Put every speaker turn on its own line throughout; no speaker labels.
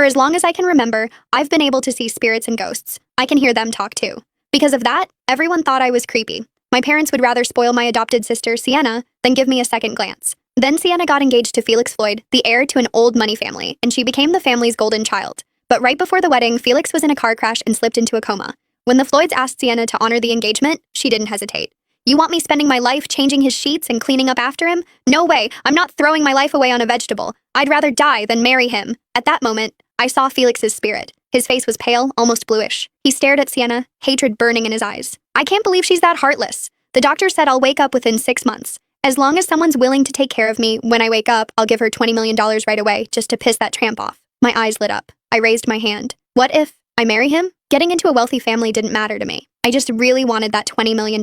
as long as I can remember, I've been able to see spirits and ghosts. I can hear them talk too. Because of that, everyone thought I was creepy. My parents would rather spoil my adopted sister, Sienna, than give me a second glance. Then Sienna got engaged to Felix Floyd, the heir to an old money family, and she became the family's golden child. But right before the wedding, Felix was in a car crash and slipped into a coma. When the Floyds asked Sienna to honor the engagement, she didn't hesitate. You want me spending my life changing his sheets and cleaning up after him? No way, I'm not throwing my life away on a vegetable. I'd rather die than marry him. At that moment, I saw Felix's spirit. His face was pale, almost bluish. He stared at Sienna, hatred burning in his eyes. I can't believe she's that heartless. The doctor said I'll wake up within 6 months. As long as someone's willing to take care of me, when I wake up, I'll give her $20 million right away, just to piss that tramp off. My eyes lit up. I raised my hand. What if I marry him? Getting into a wealthy family didn't matter to me. I just really wanted that $20 million.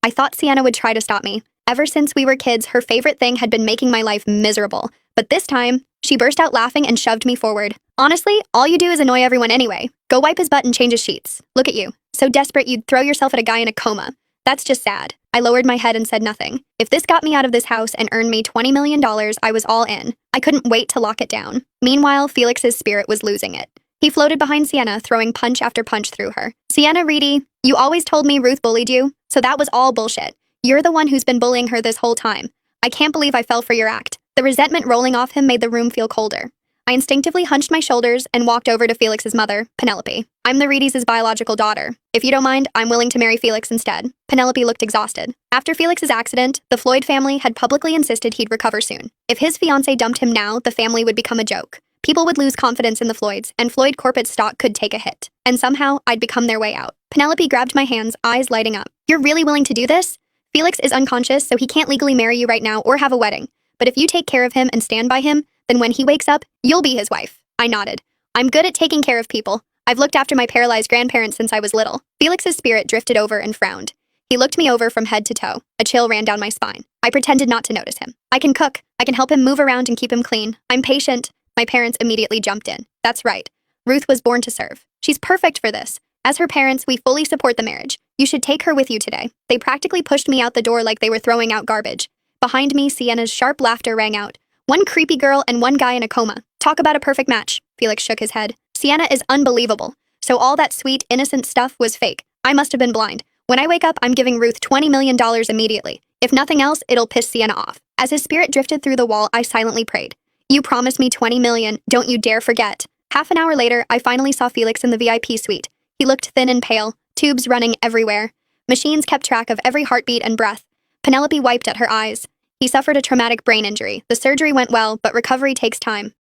I thought Sienna would try to stop me. Ever since we were kids, her favorite thing had been making my life miserable. But this time, she burst out laughing and shoved me forward. Honestly, all you do is annoy everyone anyway. Go wipe his butt and change his sheets. Look at you. So desperate you'd throw yourself at a guy in a coma. That's just sad. I lowered my head and said nothing. If this got me out of this house and earned me $20 million, I was all in. I couldn't wait to lock it down. Meanwhile, Felix's spirit was losing it. He floated behind Sienna, throwing punch after punch through her. Sienna Reedy, you always told me Ruth bullied you, so that was all bullshit. You're the one who's been bullying her this whole time. I can't believe I fell for your act. The resentment rolling off him made the room feel colder. I instinctively hunched my shoulders and walked over to Felix's mother, Penelope. I'm the Reedys' biological daughter. If you don't mind, I'm willing to marry Felix instead. Penelope looked exhausted. After Felix's accident, the Floyd family had publicly insisted he'd recover soon. If his fiancée dumped him now, the family would become a joke. People would lose confidence in the Floyds, and Floyd corporate stock could take a hit. And somehow, I'd become their way out. Penelope grabbed my hands, eyes lighting up. You're really willing to do this? Felix is unconscious, so he can't legally marry you right now or have a wedding. But if you take care of him and stand by him, then when he wakes up, you'll be his wife. I nodded. I'm good at taking care of people. I've looked after my paralyzed grandparents since I was little. Felix's spirit drifted over and frowned. He looked me over from head to toe. A chill ran down my spine. I pretended not to notice him. I can cook. I can help him move around and keep him clean. I'm patient. My parents immediately jumped in. That's right. Ruth was born to serve. She's perfect for this. As her parents, we fully support the marriage. You should take her with you today. They practically pushed me out the door like they were throwing out garbage. Behind me, Sienna's sharp laughter rang out. One creepy girl and one guy in a coma. Talk about a perfect match. Felix shook his head. Sienna is unbelievable. So all that sweet, innocent stuff was fake. I must have been blind. When I wake up, I'm giving Ruth $20 million immediately. If nothing else, it'll piss Sienna off. As his spirit drifted through the wall, I silently prayed. You promised me $20 million. Don't you dare forget. Half an hour later, I finally saw Felix in the VIP suite. He looked thin and pale, tubes running everywhere. Machines kept track of every heartbeat and breath. Penelope wiped at her eyes. He suffered a traumatic brain injury. The surgery went well, but recovery takes time.